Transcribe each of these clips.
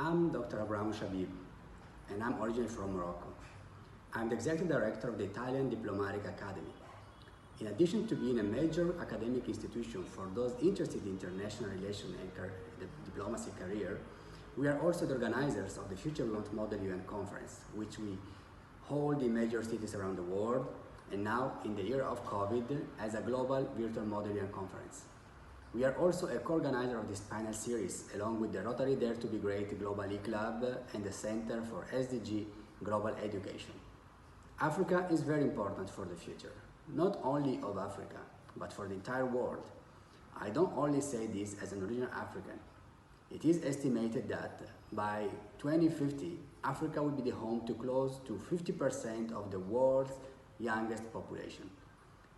I'm Dr. Abraham Shabib, and I'm originally from Morocco. I'm the Executive Director of the Italian Diplomatic Academy. In addition to being a major academic institution for those interested in international relations and the diplomacy career, we are also the organizers of the Future We Want Model UN Conference, which we hold in major cities around the world, and now, in the year of COVID, as a global virtual Model UN Conference. We are also a co-organizer of this panel series, along with the Rotary Dare to be Great Global eClub and the Center for SDG Global Education. Africa is very important for the future, not only of Africa, but for the entire world. I don't only say this as an original African. It is estimated that by 2050, Africa will be the home to close to 50% of the world's youngest population.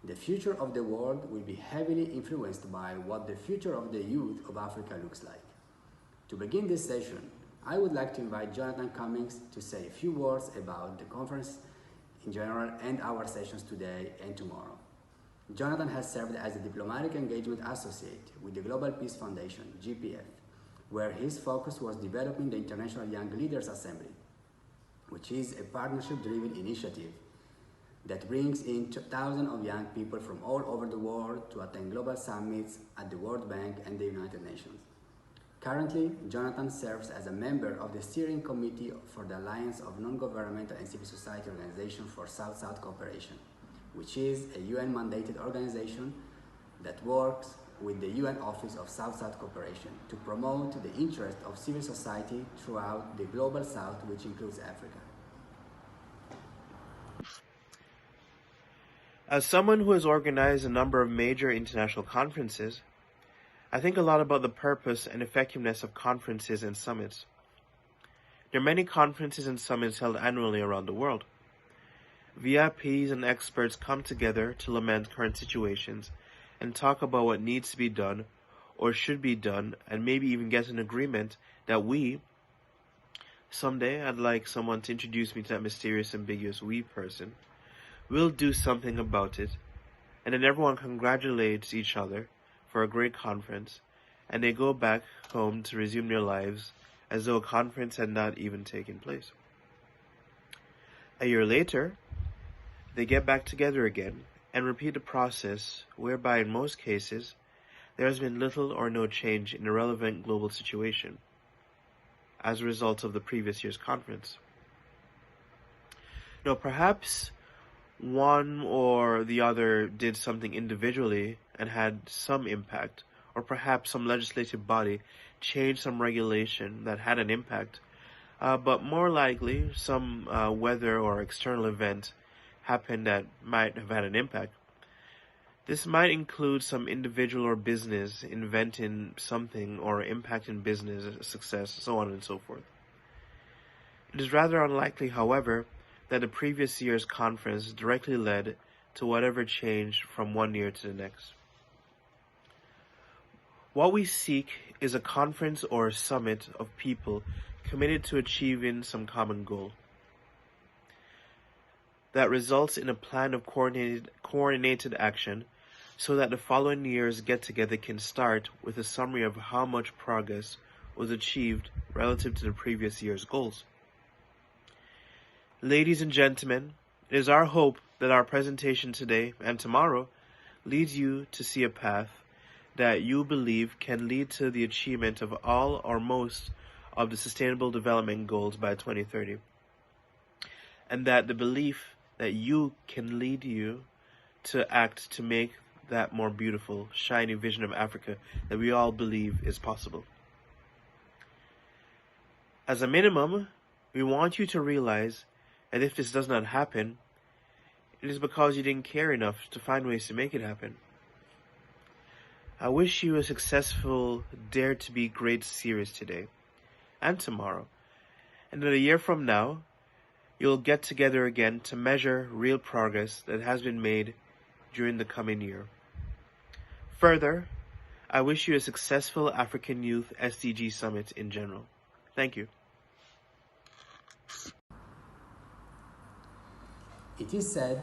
The future of the world will be heavily influenced by what the future of the youth of Africa looks like. To begin this session, I would like to invite Jonathan Cummings to say a few words about the conference in general and our sessions today and tomorrow. Jonathan has served as a Diplomatic Engagement Associate with the Global Peace Foundation, GPF, where his focus was developing the International Young Leaders Assembly, which is a partnership-driven initiative that brings in thousands of young people from all over the world to attend global summits at the World Bank and the United Nations. Currently, Jonathan serves as a member of the steering committee for the Alliance of Non-Governmental and Civil Society Organizations for South-South Cooperation, which is a UN-mandated organization that works with the UN Office of South-South Cooperation to promote the interest of civil society throughout the Global South, which includes Africa. As someone who has organized a number of major international conferences, I think a lot about the purpose and effectiveness of conferences and summits. There are many conferences and summits held annually around the world. VIPs and experts come together to lament current situations and talk about what needs to be done or should be done, and maybe even get an agreement that someday I'd like someone to introduce me to that mysterious, ambiguous we person, we'll do something about it, and then everyone congratulates each other for a great conference, and they go back home to resume their lives as though a conference had not even taken place. A year later, they get back together again and repeat the process whereby in most cases there has been little or no change in the relevant global situation as a result of the previous year's conference. Now, perhaps one or the other did something individually and had some impact, or perhaps some legislative body changed some regulation that had an impact, but more likely some weather or external event happened that might have had an impact. This might include some individual or business inventing something or impacting business success, so on and so forth. It is rather unlikely, however, that the previous year's conference directly led to whatever changed from one year to the next. What we seek is a conference or a summit of people committed to achieving some common goal that results in a plan of coordinated action so that the following year's get-together can start with a summary of how much progress was achieved relative to the previous year's goals. Ladies and gentlemen, it is our hope that our presentation today and tomorrow leads you to see a path that you believe can lead to the achievement of all or most of the Sustainable Development Goals by 2030. And that the belief that you can lead you to act to make that more beautiful, shiny vision of Africa that we all believe is possible. As a minimum, we want you to realize that if this does not happen, it is because you didn't care enough to find ways to make it happen. I wish you a successful Dare to Be Great series today and tomorrow, and that a year from now, you'll get together again to measure real progress that has been made during the coming year. Further, I wish you a successful African Youth SDG Summit in general. Thank you. It is said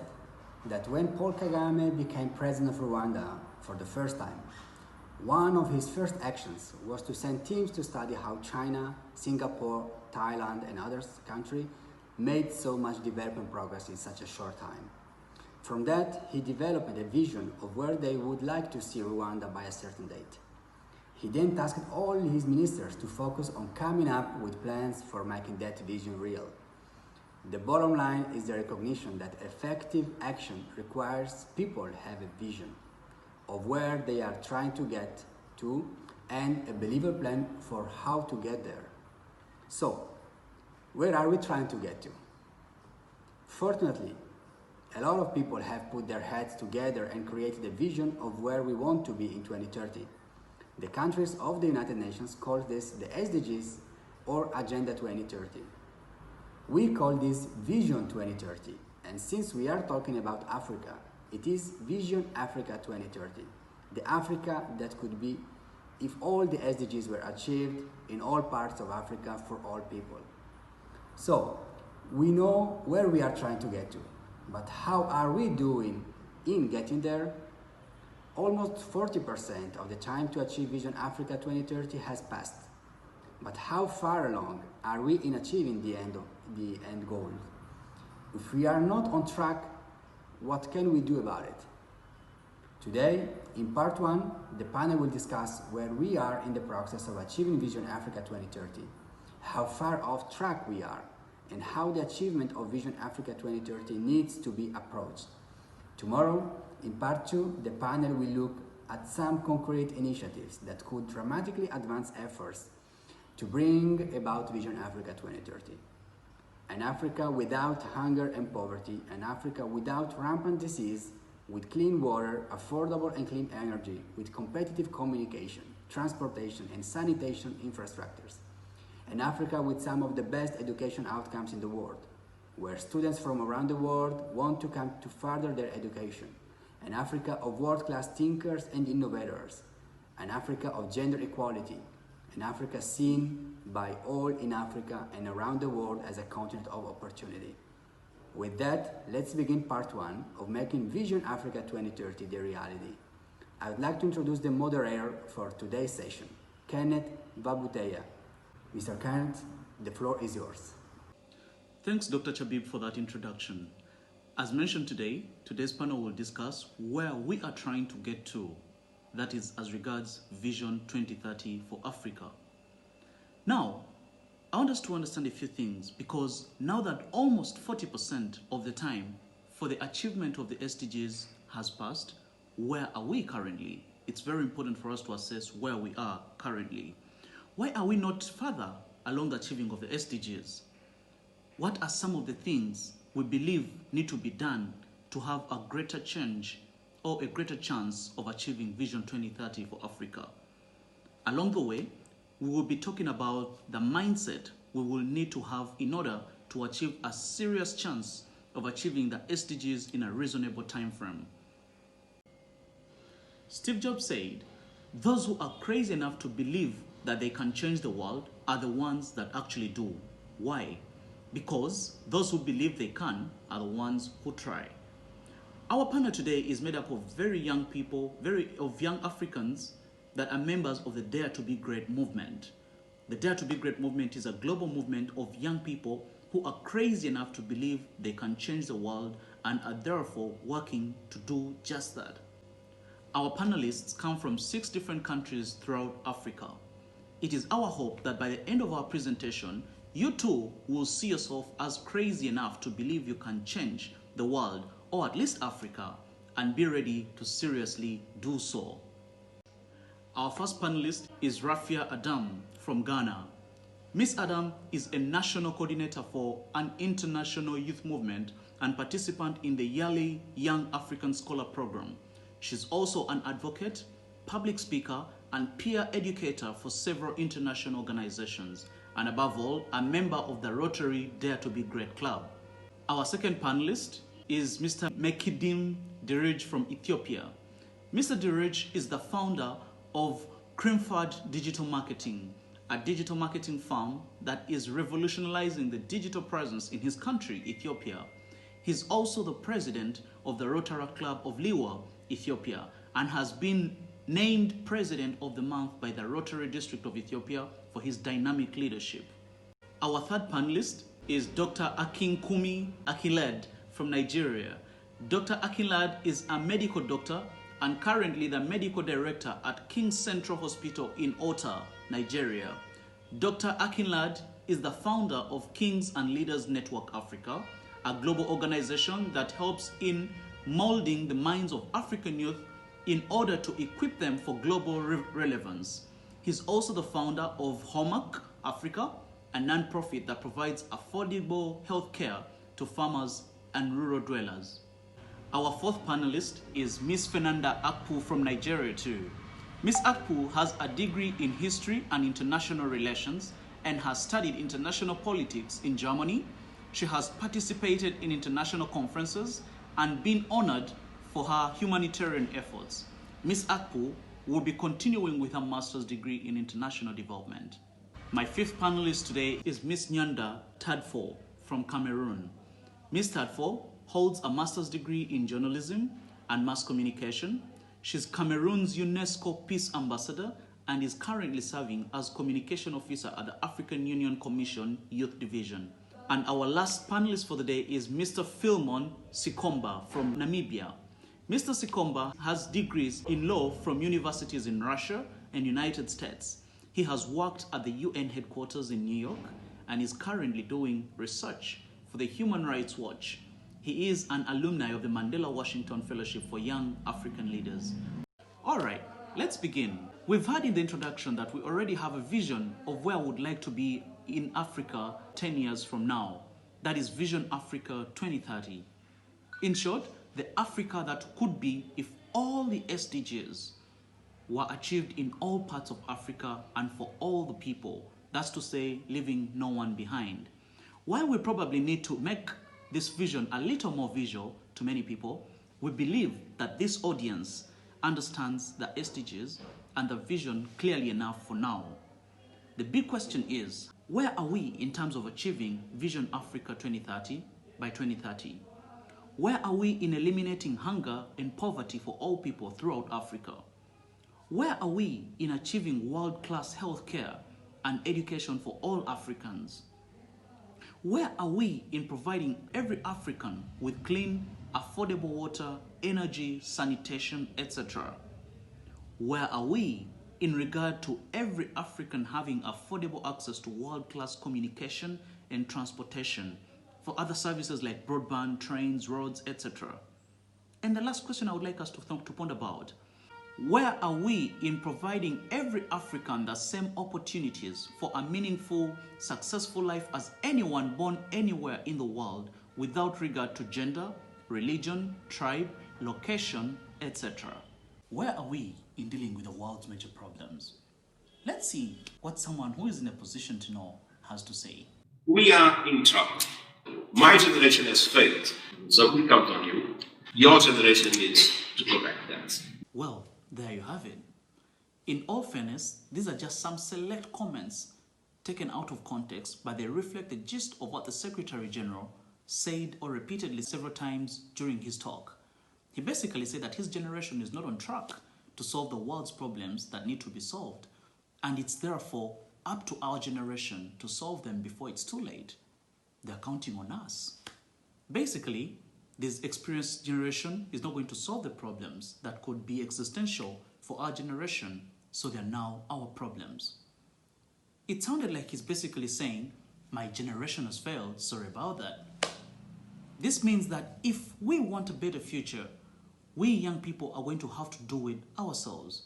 that when Paul Kagame became president of Rwanda for the first time, One of his first actions was to send teams to study how China, Singapore, Thailand and other countries made so much development progress in such a short time. From that, he developed a vision of where they would like to see Rwanda by a certain date. He then tasked all his ministers to focus on coming up with plans for making that vision real. The bottom line is the recognition that effective action requires people have a vision of where they are trying to get to and a believable plan for how to get there. So, where are we trying to get to? Fortunately, a lot of people have put their heads together and created a vision of where we want to be in 2030. The countries of the United Nations call this the SDGs or Agenda 2030. We call this Vision 2030, and since we are talking about Africa, it is Vision Africa 2030, the Africa that could be if all the SDGs were achieved in all parts of Africa for all people. So, we know where we are trying to get to, but how are we doing in getting there? Almost 40% of the time to achieve Vision Africa 2030 has passed. But how far along are we in achieving the end goal? If we are not on track, what can we do about it? Today, in part 1, the panel will discuss where we are in the process of achieving Vision Africa 2030, how far off track we are, and how the achievement of Vision Africa 2030 needs to be approached. Tomorrow, in part 2, the panel will look at some concrete initiatives that could dramatically advance efforts to bring about Vision Africa 2030. An Africa without hunger and poverty, an Africa without rampant disease, with clean water, affordable and clean energy, with competitive communication, transportation and sanitation infrastructures. An Africa with some of the best education outcomes in the world, where students from around the world want to come to further their education. An Africa of world-class thinkers and innovators. An Africa of gender equality. An Africa seen by all in Africa and around the world as a continent of opportunity. With that, let's begin part 1 of making Vision Africa 2030 the reality. I would like to introduce the moderator for today's session, Kenneth Vabuteya. Mr. Kenneth, the floor is yours. Thanks, Dr. Chabib, for that introduction. As mentioned today, today's panel will discuss where we are trying to get to, that is as regards Vision 2030 for Africa. Now, I want us to understand a few things, because now that almost 40% of the time for the achievement of the SDGs has passed, where are we currently? It's very important for us to assess where we are currently. Why are we not further along the achieving of the SDGs? What are some of the things we believe need to be done to have a greater change or a greater chance of achieving Vision 2030 for Africa? Along the way, we will be talking about the mindset we will need to have in order to achieve a serious chance of achieving the SDGs in a reasonable time frame. Steve Jobs said, "Those who are crazy enough to believe that they can change the world are the ones that actually do." Why? Because those who believe they can are the ones who try. Our panel today is made up of very young people, of young Africans that are members of the Dare to be Great movement. The Dare to be Great movement is a global movement of young people who are crazy enough to believe they can change the world and are therefore working to do just that. Our panelists come from 6 different countries throughout Africa. It is our hope that by the end of our presentation, you too will see yourself as crazy enough to believe you can change the world, or at least Africa, and be ready to seriously do so. Our first panelist is Rafia Adam from Ghana. Miss Adam is a national coordinator for an international youth movement and participant in the yearly Young African Scholar Program. She's also an advocate, public speaker, and peer educator for several international organizations, and above all, a member of the Rotary Dare to be Great Club. Our second panelist is Mr. Mekidim Dirij from Ethiopia. Mr. Dirij is the founder of Crimford Digital Marketing, a digital marketing firm that is revolutionizing the digital presence in his country, Ethiopia. He's also the president of the Rotary Club of Liwa, Ethiopia, and has been named President of the Month by the Rotary District of Ethiopia for his dynamic leadership. Our third panelist is Dr. Akinkumi Akinlad from Nigeria. Dr. Akinlad is a medical doctor and currently the medical director at King's Central Hospital in Ota, Nigeria. Dr. Akinlad is the founder of Kings and Leaders Network Africa, a global organization that helps in molding the minds of African youth in order to equip them for global relevance. He's also the founder of Homak Africa, a non-profit that provides affordable health care to farmers and rural dwellers. Our fourth panelist is Miss Fernanda Akpu from Nigeria too. Miss Akpu has a degree in history and international relations and has studied international politics in Germany. She has participated in international conferences and been honored for her humanitarian efforts. Miss Akpu will be continuing with her master's degree in international development. My fifth panelist today is Miss Nyanda Tadfo from Cameroon. Miss Tadfo holds a master's degree in journalism and mass communication. She's Cameroon's UNESCO Peace Ambassador and is currently serving as communication officer at the African Union Commission Youth Division. And our last panelist for the day is Mr. Philemon Sikomba from Namibia. Mr. Sikomba has degrees in law from universities in Russia and United States. He has worked at the UN headquarters in New York and is currently doing research for the Human Rights Watch. He is an alumni of the Mandela Washington Fellowship for Young African Leaders. All right, let's begin. We've heard in the introduction that we already have a vision of where we would like to be in Africa 10 years from now. That is Vision Africa 2030. In short, the Africa that could be if all the SDGs were achieved in all parts of Africa and for all the people. That's to say, leaving no one behind. While we probably need to make this vision a little more visual to many people, we believe that this audience understands the SDGs and the vision clearly enough for now. The big question is, where are we in terms of achieving Vision Africa 2030 by 2030? Where are we in eliminating hunger and poverty for all people throughout Africa? Where are we in achieving world-class healthcare and education for all Africans? Where are we in providing every African with clean, affordable water, energy, sanitation, etc.? Where are we in regard to every African having affordable access to world-class communication and transportation for other services like broadband, trains, roads, etc.? And the last question I would like us to ponder about, where are we in providing every African the same opportunities for a meaningful, successful life as anyone born anywhere in the world without regard to gender, religion, tribe, location, etc.? Where are we in dealing with the world's major problems? Let's see what someone who is in a position to know has to say. We are in trouble. My generation has failed, so we count on you. Your generation needs to correct that. Well, there you have it. In all fairness, these are just some select comments taken out of context, but they reflect the gist of what the Secretary General said or repeatedly several times during his talk. He basically said that his generation is not on track to solve the world's problems that need to be solved, and it's therefore up to our generation to solve them before it's too late. They're counting on us. Basically, this experienced generation is not going to solve the problems that could be existential for our generation, so they're now our problems. It sounded like he's basically saying, my generation has failed, sorry about that. This means that if we want a better future, we young people are going to have to do it ourselves.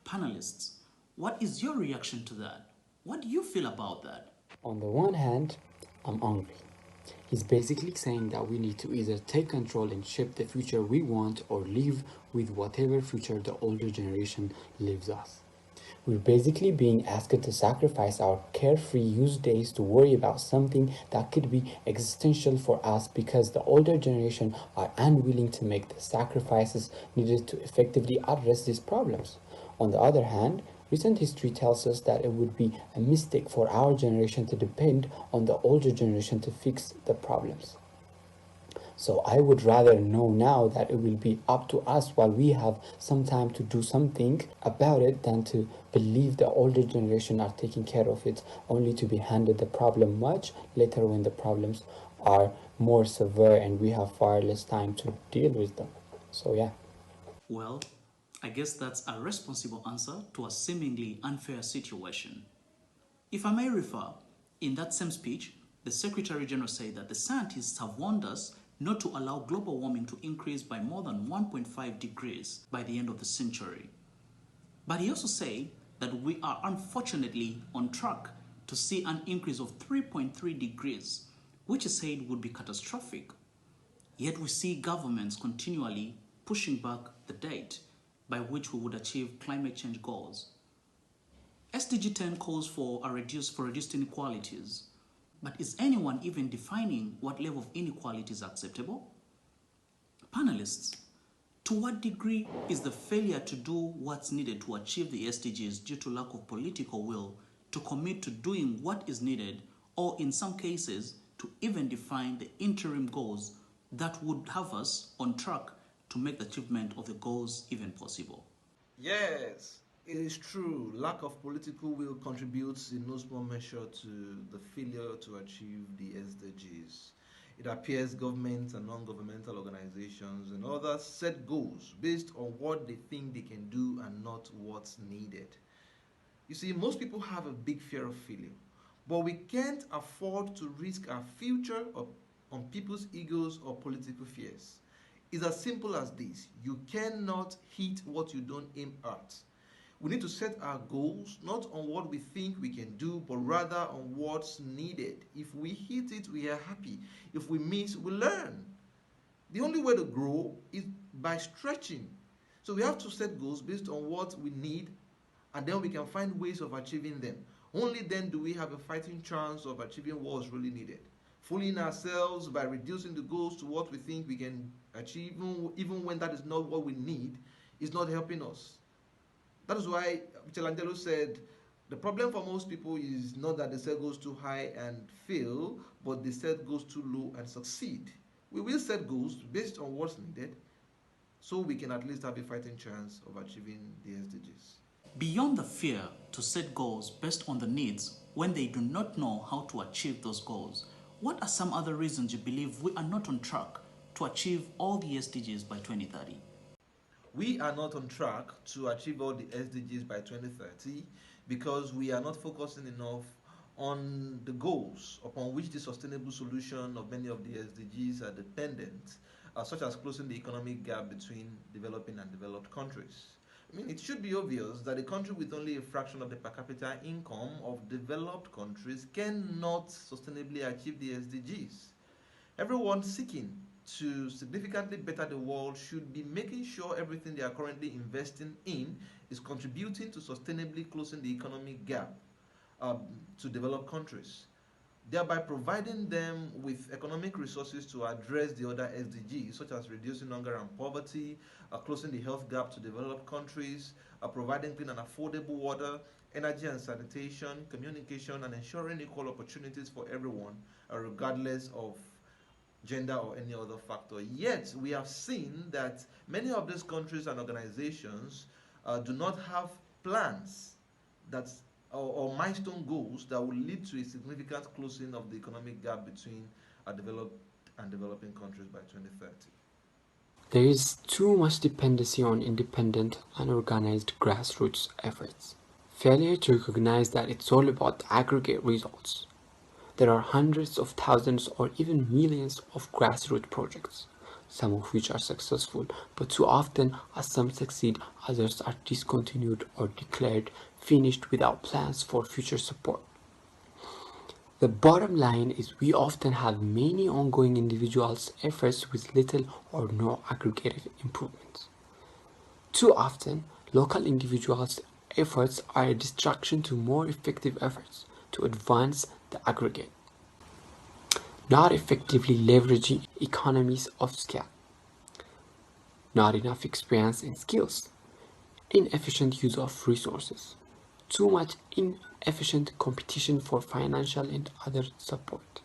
Panelists, what is your reaction to that? What do you feel about that? On the one hand, I'm angry. He's basically saying that we need to either take control and shape the future we want or live with whatever future the older generation leaves us. We're basically being asked to sacrifice our carefree use days to worry about something that could be existential for us because the older generation are unwilling to make the sacrifices needed to effectively address these problems. On the other hand, recent history tells us that it would be a mistake for our generation to depend on the older generation to fix the problems. So I would rather know now that it will be up to us while we have some time to do something about it than to believe the older generation are taking care of it only to be handed the problem much later when the problems are more severe and we have far less time to deal with them. So yeah. Well, I guess that's a responsible answer to a seemingly unfair situation. If I may refer, in that same speech, the Secretary General said that the scientists have warned us not to allow global warming to increase by more than 1.5 degrees by the end of the century. But he also said that we are unfortunately on track to see an increase of 3.3 degrees, which he said would be catastrophic. Yet we see governments continually pushing back the date by which we would achieve climate change goals. SDG 10 calls for reduced inequalities, but is anyone even defining what level of inequality is acceptable? Panelists, to what degree is the failure to do what's needed to achieve the SDGs due to lack of political will to commit to doing what is needed, or in some cases, to even define the interim goals that would have us on track to make the achievement of the goals even possible? Yes, it is true. Lack of political will contributes in no small measure to the failure to achieve the SDGs. It appears governments and non-governmental organizations and others set goals based on what they think they can do and not what's needed. You see, most people have a big fear of failure, but we can't afford to risk our future on people's egos or political fears. It's as simple as this. You cannot hit what you don't aim at. We need to set our goals not on what we think we can do, but rather on what's needed. If we hit it, we are happy. If we miss, we learn. The only way to grow is by stretching. So we have to set goals based on what we need, and then we can find ways of achieving them. Only then do we have a fighting chance of achieving what's really needed. Fooling ourselves by reducing the goals to what we think we can achieve, even when that is not what we need, is not helping us. That is why Michelangelo said, the problem for most people is not that they set goals too high and fail, but they set goals too low and succeed. We will set goals based on what's needed, so we can at least have a fighting chance of achieving the SDGs. Beyond the fear to set goals based on the needs when they do not know how to achieve those goals, what are some other reasons you believe we are not on track to achieve all the SDGs by 2030? We are not on track to achieve all the SDGs by 2030 because we are not focusing enough on the goals upon which the sustainable solution of many of the SDGs are dependent, such as closing the economic gap between developing and developed countries. I mean, it should be obvious that a country with only a fraction of the per capita income of developed countries cannot sustainably achieve the SDGs. Everyone seeking to significantly better the world should be making sure everything they are currently investing in is contributing to sustainably closing the economic gap to developed countries, thereby providing them with economic resources to address the other SDGs, such as reducing hunger and poverty, closing the health gap to developed countries, providing clean and affordable water, energy and sanitation, communication, and ensuring equal opportunities for everyone, regardless of gender or any other factor. Yet, we have seen that many of these countries and organizations do not have plans or milestone goals that will lead to a significant closing of the economic gap between developed and developing countries by 2030. There is too much dependency on independent, unorganized grassroots efforts. Failure to recognize that it's all about aggregate results. There are hundreds of thousands or even millions of grassroots projects, some of which are successful, but too often as some succeed, others are discontinued or declared finished without plans for future support. The bottom line is we often have many ongoing individuals' efforts with little or no aggregate improvements. Too often, local individuals' efforts are a distraction to more effective efforts to advance the aggregate, not effectively leveraging economies of scale, not enough experience and skills, inefficient use of resources, too much inefficient competition for financial and other support.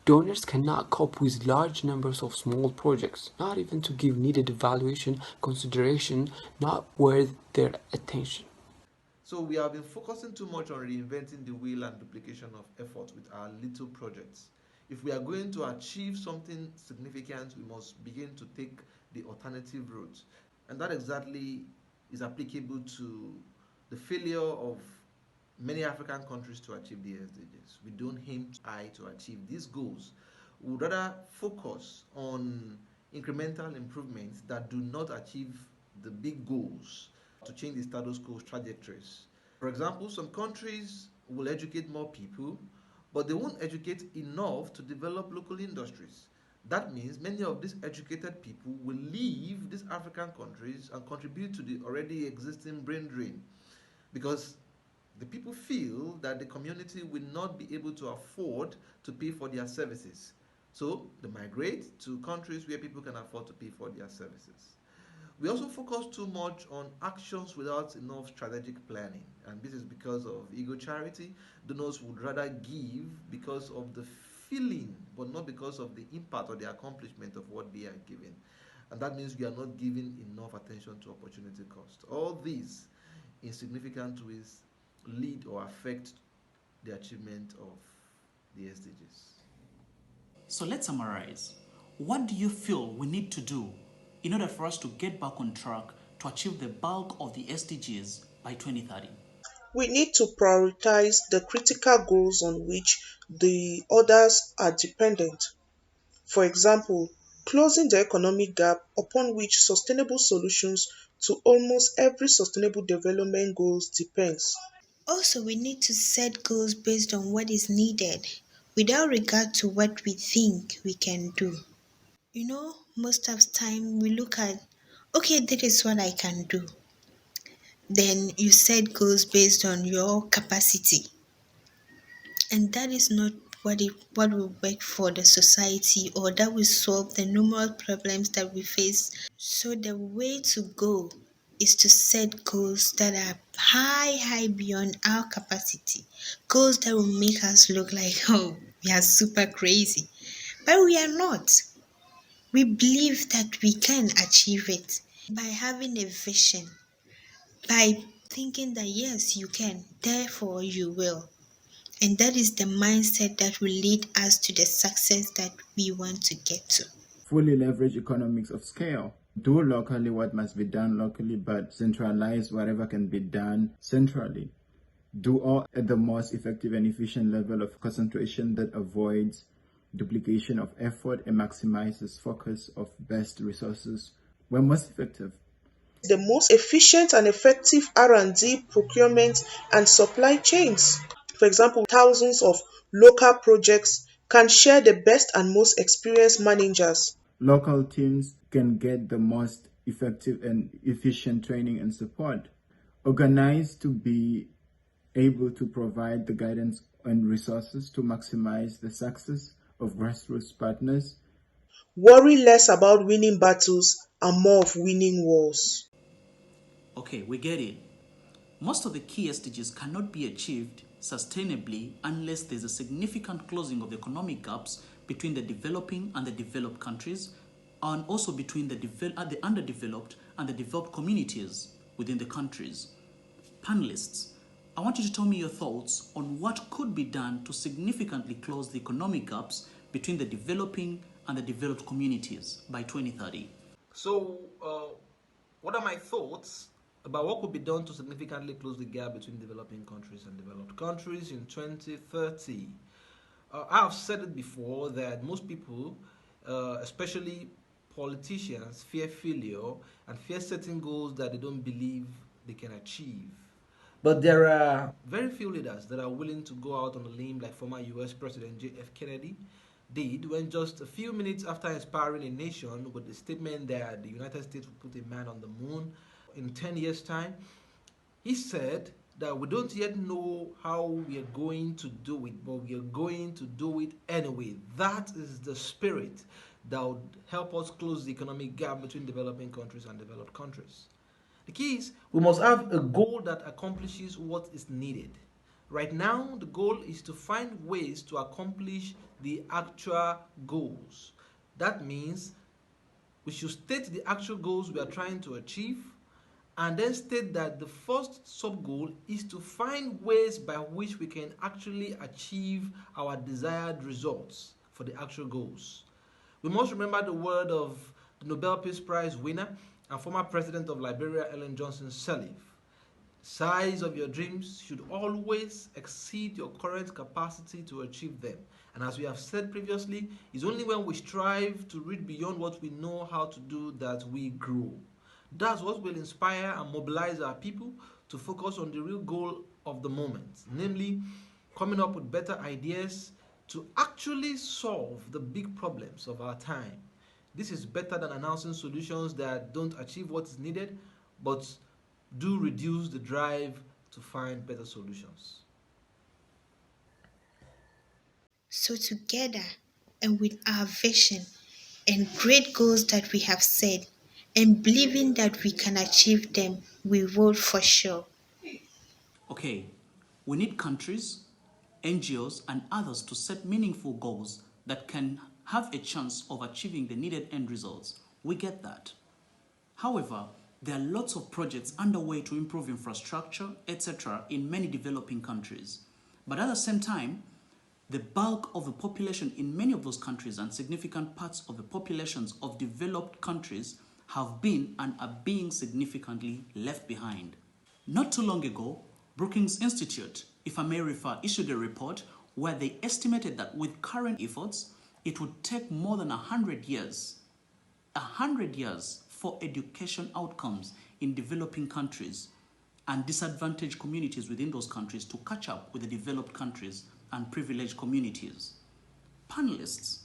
Donors cannot cope with large numbers of small projects, not even to give needed evaluation, consideration, not worth their attention. So we have been focusing too much on reinventing the wheel and duplication of effort with our little projects. If we are going to achieve something significant, we must begin to take the alternative route. And that exactly is applicable to the failure of many African countries to achieve the SDGs. We don't aim high to achieve these goals. We would rather focus on incremental improvements that do not achieve the big goals to change the status quo trajectories. For example, some countries will educate more people, but they won't educate enough to develop local industries. That means many of these educated people will leave these African countries and contribute to the already existing brain drain, because the people feel that the community will not be able to afford to pay for their services. So they migrate to countries where people can afford to pay for their services. We also focus too much on actions without enough strategic planning, and this is because of ego charity. Donors would rather give because of the feeling, but not because of the impact or the accomplishment of what they are giving. And that means we are not giving enough attention to opportunity cost. All these, in significant ways, lead or affect the achievement of the SDGs. So let's summarize. What do you feel we need to do in order for us to get back on track to achieve the bulk of the SDGs by 2030? We need to prioritize the critical goals on which the others are dependent. For example, closing the economic gap upon which sustainable solutions to almost every sustainable development goals depends. Also, we need to set goals based on what is needed without regard to what we think we can do. Most of the time we look at, okay, that is what I can do. Then you set goals based on your capacity. And that is not what will work for the society or that will solve the numerous problems that we face. So the way to go is to set goals that are high beyond our capacity. Goals that will make us look like, oh, we are super crazy. But we are not. We believe that we can achieve it by having a vision, by thinking that yes, you can, therefore you will. And that is the mindset that will lead us to the success that we want to get to. Fully leverage economics of scale. Do locally what must be done locally, but centralize whatever can be done centrally. Do all at the most effective and efficient level of concentration that avoids duplication of effort and maximizes focus of best resources where most effective. The most efficient and effective R&D, procurement, and supply chains. For example, thousands of local projects can share the best and most experienced managers. Local teams can get the most effective and efficient training and support. Organize to be able to provide the guidance and resources to maximize the success of grassroots partners. Worry less about winning battles and more of winning wars. Okay, we get it. Most of the key SDGs cannot be achieved sustainably unless there's a significant closing of the economic gaps between the developing and the developed countries, and also between the underdeveloped and the developed communities within the countries. Panelists, I want you to tell me your thoughts on what could be done to significantly close the economic gaps between the developing and the developed communities by 2030. So, what are my thoughts about what could be done to significantly close the gap between developing countries and developed countries in 2030? I have said it before that most people, especially politicians, fear failure and fear setting goals that they don't believe they can achieve. But there are very few leaders that are willing to go out on a limb like former US President J.F. Kennedy did when just a few minutes after inspiring a nation with the statement that the United States would put a man on the moon in 10 years' time, he said that we don't yet know how we are going to do it, but we are going to do it anyway. That is the spirit that would help us close the economic gap between developing countries and developed countries. The key is we must have a goal that accomplishes what is needed Right now, the goal is to find ways to accomplish the actual goals. That means we should state the actual goals we are trying to achieve, and then state that the first sub-goal is to find ways by which we can actually achieve our desired results for the actual goals. We must remember the word of the Nobel Peace Prize winner and former president of Liberia, Ellen Johnson Sirleaf. Size of your dreams should always exceed your current capacity to achieve them. And as we have said previously, it's only when we strive to reach beyond what we know how to do that we grow. That's what will inspire and mobilize our people to focus on the real goal of the moment, namely coming up with better ideas to actually solve the big problems of our time. This is better than announcing solutions that don't achieve what is needed, but do reduce the drive to find better solutions. So, together and with our vision and great goals that we have set, and believing that we can achieve them, we will for sure. Okay, we need countries, NGOs, and others to set meaningful goals that can have a chance of achieving the needed end results. We get that. However, there are lots of projects underway to improve infrastructure, etc., in many developing countries. But at the same time, the bulk of the population in many of those countries and significant parts of the populations of developed countries have been and are being significantly left behind. Not too long ago, Brookings Institute, if I may refer, issued a report where they estimated that with current efforts, it would take more than 100 years for education outcomes in developing countries and disadvantaged communities within those countries to catch up with the developed countries and privileged communities. Panelists,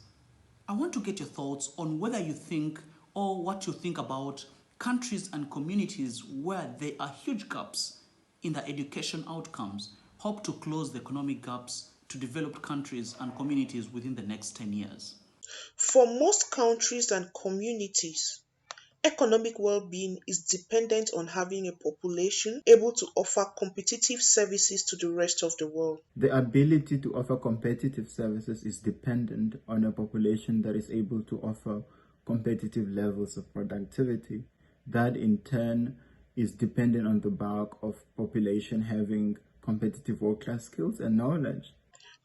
I want to get your thoughts on whether you think or what you think about countries and communities where there are huge gaps in the education outcomes, hope to close the economic gaps to developed countries and communities within the next 10 years. For most countries and communities, economic well-being is dependent on having a population able to offer competitive services to the rest of the world. The ability to offer competitive services is dependent on a population that is able to offer competitive levels of productivity. That in turn is dependent on the bulk of population having competitive world-class skills and knowledge.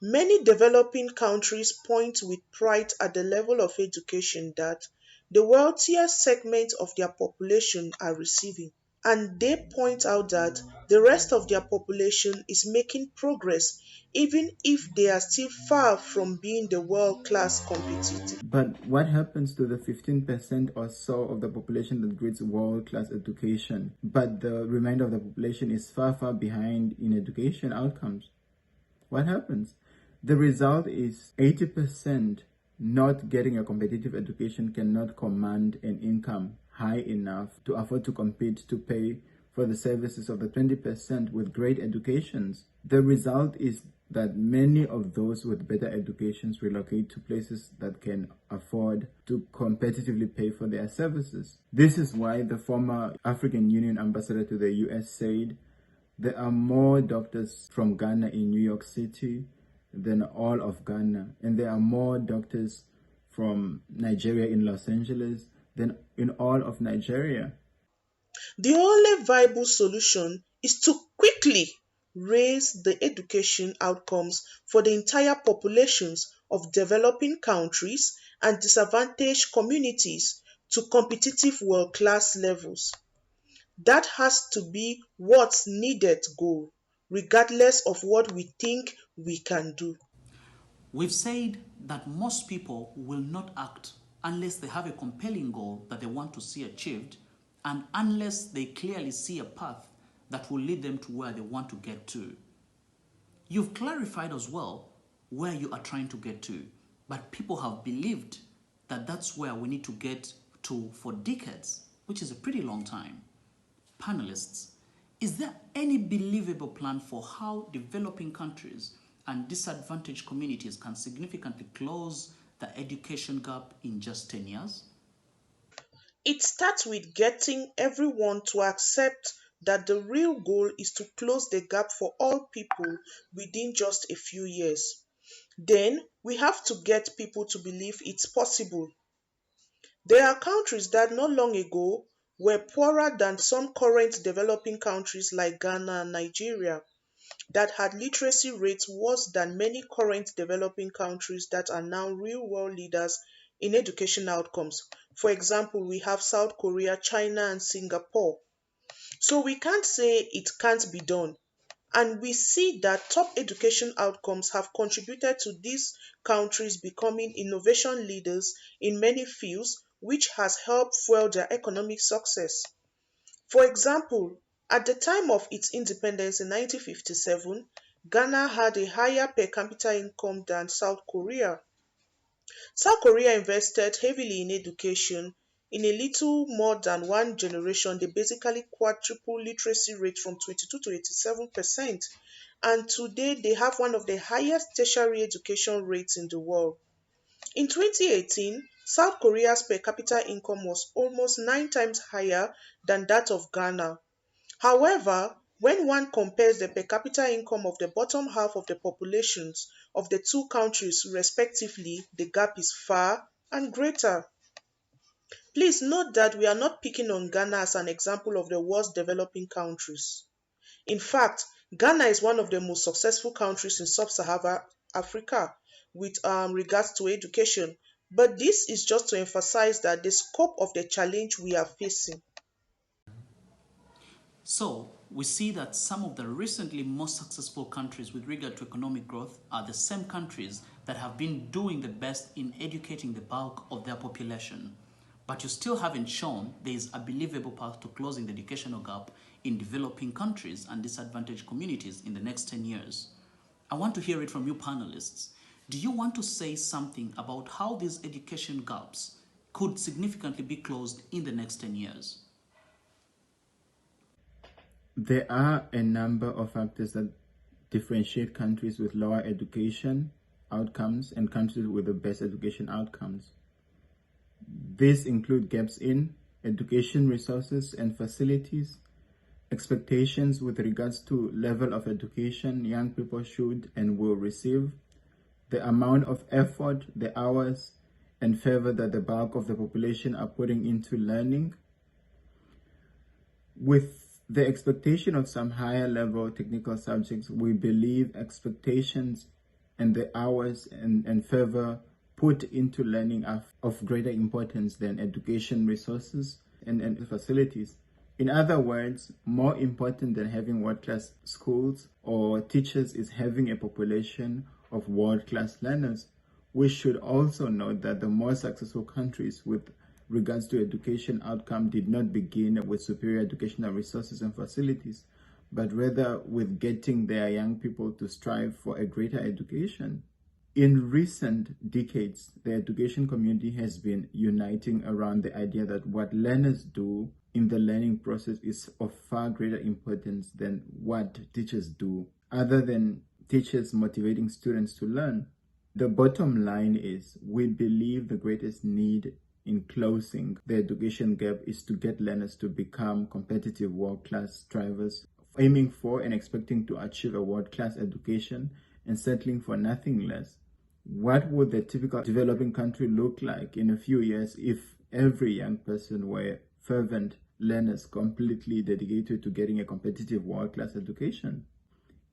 Many developing countries point with pride at the level of education that the wealthier segment of their population are receiving, and they point out that the rest of their population is making progress even if they are still far from being the world-class competitive. But what happens to the 15% or so of the population that gets world-class education, but the remainder of the population is far, far behind in education outcomes? What happens? The result is 80% not getting a competitive education cannot command an income high enough to afford to compete to pay for the services of the 20% with great educations. The result is that many of those with better educations relocate to places that can afford to competitively pay for their services. This is why the former African Union ambassador to the US said, there are more doctors from Ghana in New York City than all of Ghana, and there are more doctors from Nigeria in Los Angeles than in all of Nigeria. The only viable solution is to quickly raise the education outcomes for the entire populations of developing countries and disadvantaged communities to competitive world-class levels. That has to be what's needed goal, regardless of what we think we can do. We've said that most people will not act unless they have a compelling goal that they want to see achieved and unless they clearly see a path that will lead them to where they want to get to. You've clarified as well where you are trying to get to, but people have believed that that's where we need to get to for decades, which is a pretty long time. Panelists, is there any believable plan for how developing countries and disadvantaged communities can significantly close the education gap in just 10 years? It starts with getting everyone to accept that the real goal is to close the gap for all people within just a few years. Then we have to get people to believe it's possible. There are countries that not long ago were poorer than some current developing countries like Ghana and Nigeria that had literacy rates worse than many current developing countries that are now real world leaders in education outcomes. For example, we have South Korea, China, and Singapore. So we can't say it can't be done. And we see that top education outcomes have contributed to these countries becoming innovation leaders in many fields, which has helped fuel their economic success. For example, at the time of its independence in 1957, Ghana had a higher per capita income than South Korea. South Korea invested heavily in education. In a little more than one generation, they basically quadrupled literacy rate from 22 to 87%. And today, they have one of the highest tertiary education rates in the world. In 2018, South Korea's per capita income was almost 9 times higher than that of Ghana. However, when one compares the per capita income of the bottom half of the populations of the two countries respectively, the gap is far and greater. Please note that we are not picking on Ghana as an example of the worst developing countries. In fact, Ghana is one of the most successful countries in Sub-Saharan Africa with regards to education. But this is just to emphasize that the scope of the challenge we are facing. So, we see that some of the recently most successful countries with regard to economic growth are the same countries that have been doing the best in educating the bulk of their population. But you still haven't shown there is a believable path to closing the educational gap in developing countries and disadvantaged communities in the next 10 years. I want to hear it from you panelists. Do you want to say something about how these education gaps could significantly be closed in the next 10 years? There are a number of factors that differentiate countries with lower education outcomes and countries with the best education outcomes. These include gaps in education resources and facilities, expectations with regards to level of education young people should and will receive, the amount of effort, the hours, and fervor that the bulk of the population are putting into learning. With the expectation of some higher level technical subjects, we believe expectations and the hours and fervor put into learning are of greater importance than education resources and facilities. In other words, more important than having world-class schools or teachers is having a population of world-class learners. We should also note that the more successful countries with regards to education outcome did not begin with superior educational resources and facilities, but rather with getting their young people to strive for a greater education. In recent decades, the education community has been uniting around the idea that what learners do in the learning process is of far greater importance than what teachers do, other than teachers motivating students to learn. The bottom line is we believe the greatest need in closing the education gap is to get learners to become competitive world-class strivers, aiming for and expecting to achieve a world-class education and settling for nothing less. What would the typical developing country look like in a few years if every young person were fervent learners completely dedicated to getting a competitive world-class education?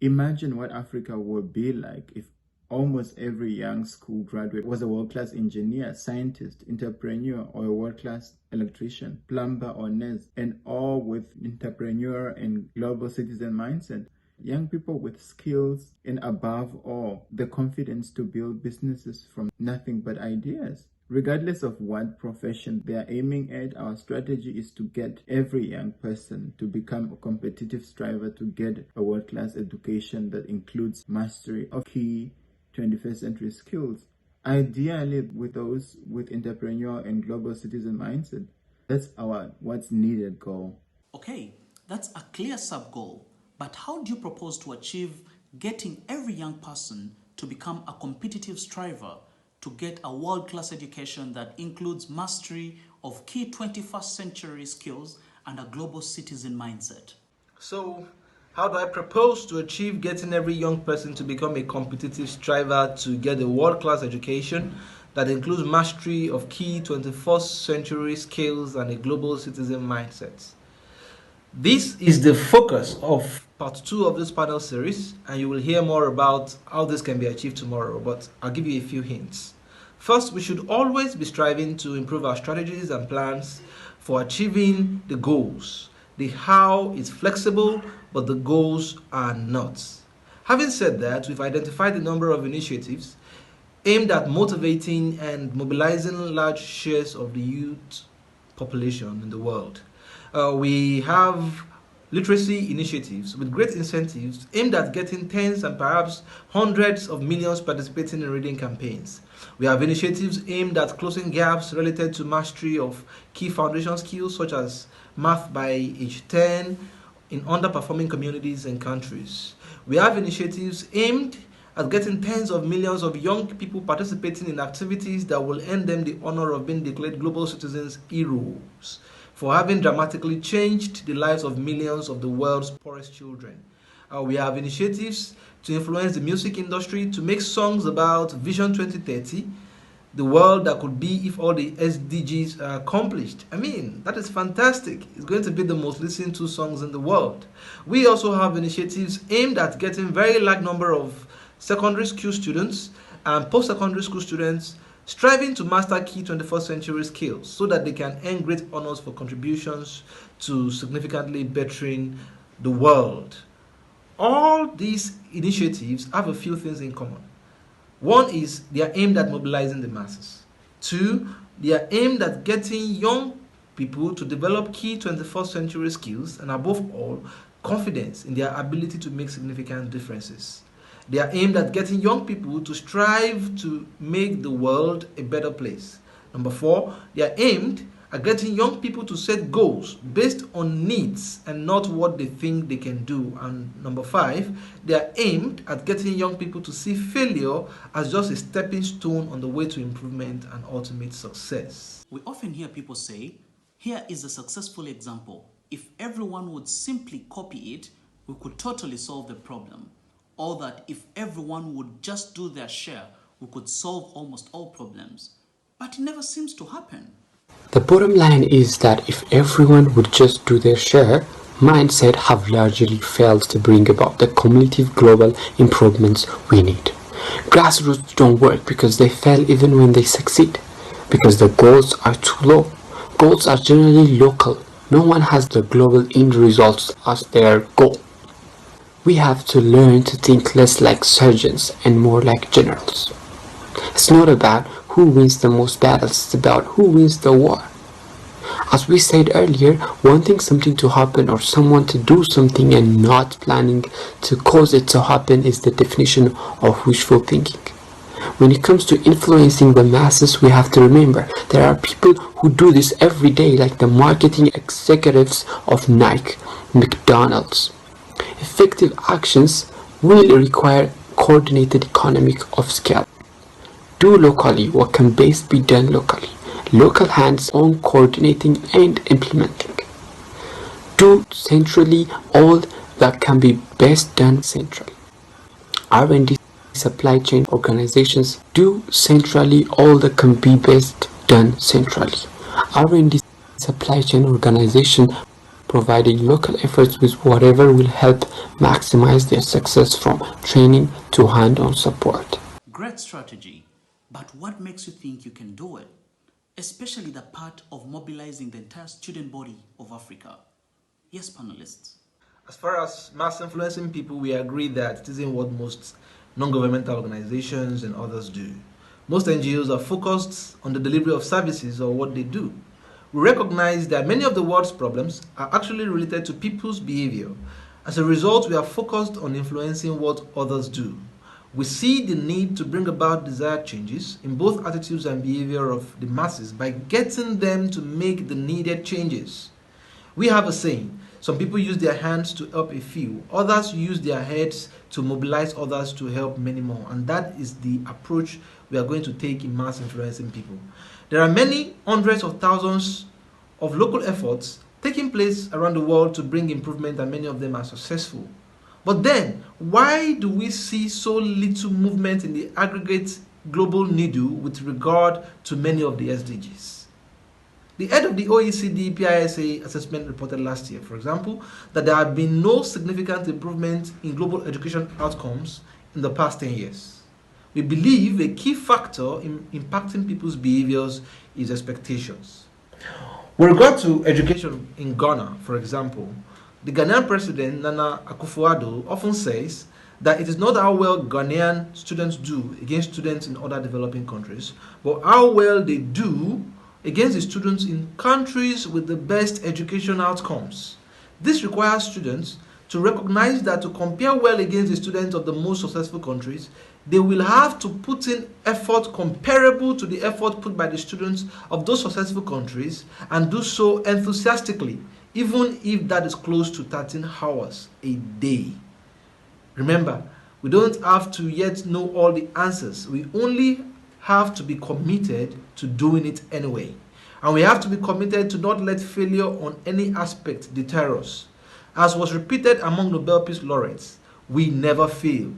Imagine what Africa would be like if almost every young school graduate was a world-class engineer, scientist, entrepreneur, or a world-class electrician, plumber, or nurse, and all with entrepreneur and global citizen mindset. Young people with skills and above all, the confidence to build businesses from nothing but ideas. Regardless of what profession they are aiming at, our strategy is to get every young person to become a competitive striver to get a world-class education that includes mastery of key 21st century skills, ideally with those with entrepreneurial and global citizen mindset. That's our what's needed goal. Okay, that's a clear sub-goal, but how do you propose to achieve getting every young person to become a competitive striver to get a world-class education that includes mastery of key 21st century skills and a global citizen mindset? So, how do I propose to achieve getting every young person to become a competitive striver to get a world-class education that includes mastery of key 21st century skills and a global citizen mindset? This is the focus of part 2 of this panel series, and you will hear more about how this can be achieved tomorrow, but I'll give you a few hints. First, we should always be striving to improve our strategies and plans for achieving the goals. The how is flexible, but the goals are not. Having said that, we've identified a number of initiatives aimed at motivating and mobilizing large shares of the youth population in the world. We have literacy initiatives with great incentives aimed at getting tens and perhaps hundreds of millions participating in reading campaigns. We have initiatives aimed at closing gaps related to mastery of key foundation skills such as math by age 10 in underperforming communities and countries. We have initiatives aimed at getting tens of millions of young people participating in activities that will earn them the honor of being declared global citizens heroes for having dramatically changed the lives of millions of the world's poorest children. We have initiatives to influence the music industry to make songs about Vision 2030, the world that could be if all the SDGs are accomplished. I mean, that is fantastic. It's going to be the most listened to songs in the world. We also have initiatives aimed at getting very large number of secondary school students and post-secondary school students striving to master key 21st century skills so that they can earn great honors for contributions to significantly bettering the world. All these initiatives have a few things in common. One is they are aimed at mobilizing the masses. Two, they are aimed at getting young people to develop key 21st century skills and above all, confidence in their ability to make significant differences. They are aimed at getting young people to strive to make the world a better place. Number four, they are aimed at getting young people to set goals based on needs and not what they think they can do. And number five, they are aimed at getting young people to see failure as just a stepping stone on the way to improvement and ultimate success. We often hear people say, here is a successful example. If everyone would simply copy it, we could totally solve the problem. Or that if everyone would just do their share, we could solve almost all problems. But it never seems to happen. The bottom line is that if everyone would just do their share, mindset have largely failed to bring about the cumulative global improvements we need. Grassroots don't work because they fail even when they succeed, because the goals are too low. Goals are generally local. No one has the global end results as their goal. We have to learn to think less like surgeons and more like generals. It's not about who wins the most battles, it's about who wins the war. As we said earlier, wanting something to happen or someone to do something and not planning to cause it to happen is the definition of wishful thinking. When it comes to influencing the masses, we have to remember there are people who do this every day, like the marketing executives of Nike, McDonald's. Effective actions will require coordinated economic of scale. Do locally what can best be done locally. Local hands-on coordinating and implementing. Do centrally all that can be best done centrally. R&D supply chain organizations do centrally all that can be best done centrally. R&D supply chain organization providing local efforts with whatever will help maximize their success from training to hand-on support. Great strategy, but what makes you think you can do it? Especially the part of mobilizing the entire student body of Africa. Yes, panelists. As far as mass influencing people, we agree that it isn't what most non-governmental organizations and others do. Most NGOs are focused on the delivery of services or what they do. We recognize that many of the world's problems are actually related to people's behavior. As a result, we are focused on influencing what others do. We see the need to bring about desired changes in both attitudes and behavior of the masses by getting them to make the needed changes. We have a saying, some people use their hands to help a few, others use their heads to mobilize others to help many more, and that is the approach we are going to take in mass influencing people. There are many hundreds of thousands of local efforts taking place around the world to bring improvement, and many of them are successful. But then, why do we see so little movement in the aggregate global needle with regard to many of the SDGs? The head of the OECD PISA assessment reported last year, for example, that there have been no significant improvement in global education outcomes in the past 10 years. We believe a key factor in impacting people's behaviors is expectations. With regard to education in Ghana, for example, the Ghanaian president, Nana Akufo-Addo, often says that it is not how well Ghanaian students do against students in other developing countries, but how well they do against the students in countries with the best education outcomes. This requires students to recognize that to compare well against the students of the most successful countries, they will have to put in effort comparable to the effort put by the students of those successful countries, and do so enthusiastically, even if that is close to 13 hours a day. Remember, we don't have to yet know all the answers. We only have to be committed to doing it anyway. And we have to be committed to not let failure on any aspect deter us. As was repeated among Nobel Peace laureates, we never fail.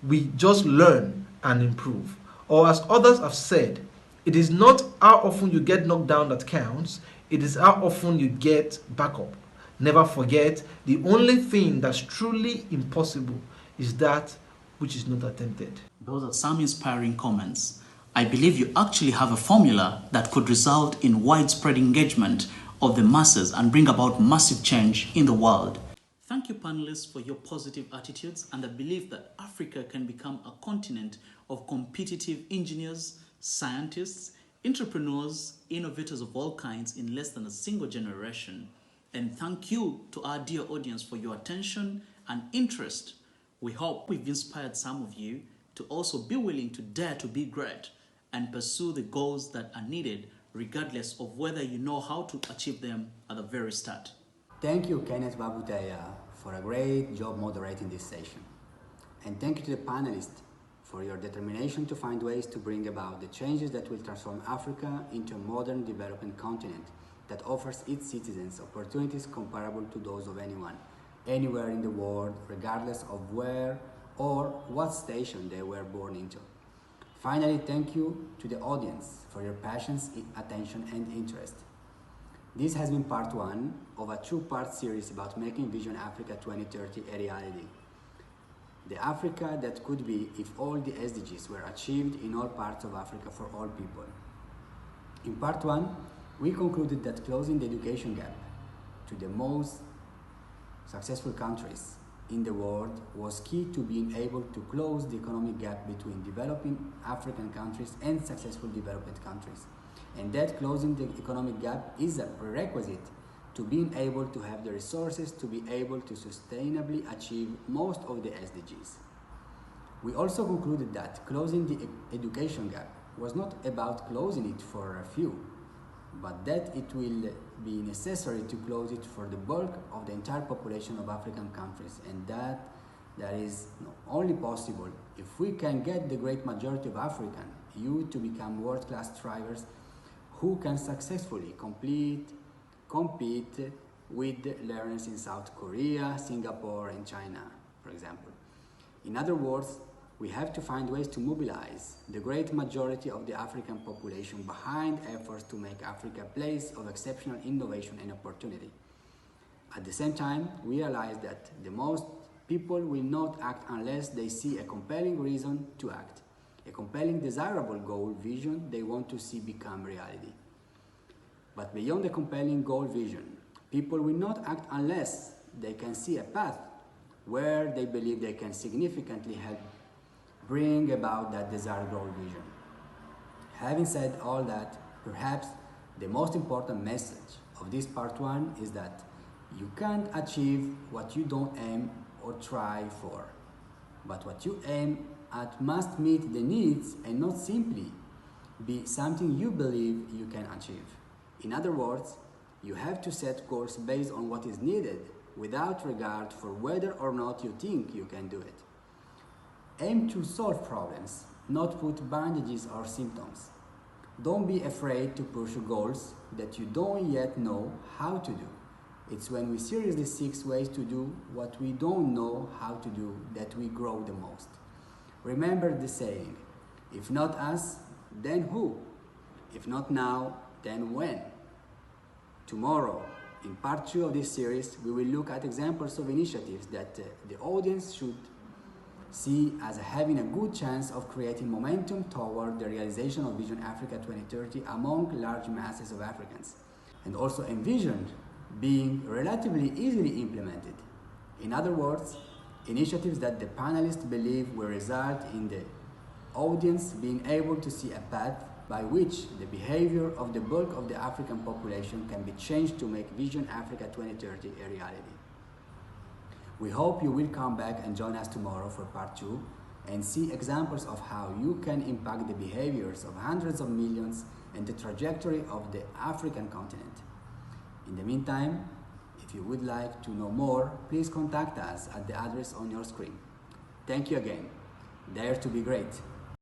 We just learn and improve. Or as others have said, it is not how often you get knocked down that counts, it is how often you get back up. Never forget, the only thing that's truly impossible is that which is not attempted. Those are some inspiring comments. I believe you actually have a formula that could result in widespread engagement of the masses and bring about massive change in the world. Thank you, panelists, for your positive attitudes and the belief that Africa can become a continent of competitive engineers, scientists, entrepreneurs, innovators of all kinds in less than a single generation. And thank you to our dear audience for your attention and interest. We hope we've inspired some of you to also be willing to dare to be great and pursue the goals that are needed, regardless of whether you know how to achieve them at the very start. Thank you, Kenneth Babuteya, for a great job moderating this session. And thank you to the panelists for your determination to find ways to bring about the changes that will transform Africa into a modern developing continent that offers its citizens opportunities comparable to those of anyone, anywhere in the world, regardless of where or what station they were born into. Finally, thank you to the audience for your patience, attention, and interest. This has been part one of a two-part series about making Vision Africa 2030 a reality. The Africa that could be if all the SDGs were achieved in all parts of Africa for all people. In part one, we concluded that closing the education gap to the most successful countries in the world was key to being able to close the economic gap between developing African countries and successful developed countries. And that closing the economic gap is a prerequisite to being able to have the resources to be able to sustainably achieve most of the SDGs. We also concluded that closing the education gap was not about closing it for a few, but that it will be necessary to close it for the bulk of the entire population of African countries, and that is only possible if we can get the great majority of African youth to become world-class drivers who can successfully compete with learners in South Korea, Singapore, and China, for example. In other words, we have to find ways to mobilize the great majority of the African population behind efforts to make Africa a place of exceptional innovation and opportunity. At the same time, we realize that the most people will not act unless they see a compelling reason to act, a compelling desirable goal vision they want to see become reality. But beyond the compelling goal vision, people will not act unless they can see a path where they believe they can significantly help bring about that desired goal vision. Having said all that, perhaps the most important message of this part one is that you can't achieve what you don't aim or try for, but what you aim at must meet the needs and not simply be something you believe you can achieve. In other words, you have to set goals based on what is needed without regard for whether or not you think you can do it. Aim to solve problems, not put bandages or symptoms. Don't be afraid to pursue goals that you don't yet know how to do. It's when we seriously seek ways to do what we don't know how to do that we grow the most. Remember the saying, if not us, then who? If not now, then when? Tomorrow, in part 2 of this series, we will look at examples of initiatives that the audience should see as having a good chance of creating momentum toward the realization of Vision Africa 2030 among large masses of Africans, and also envisioned being relatively easily implemented. In other words, initiatives that the panelists believe will result in the audience being able to see a path by which the behavior of the bulk of the African population can be changed to make Vision Africa 2030 a reality. We hope you will come back and join us tomorrow for part 2 and see examples of how you can impact the behaviors of hundreds of millions and the trajectory of the African continent. In the meantime, if you would like to know more, please contact us at the address on your screen. Thank you again. Dare to be great.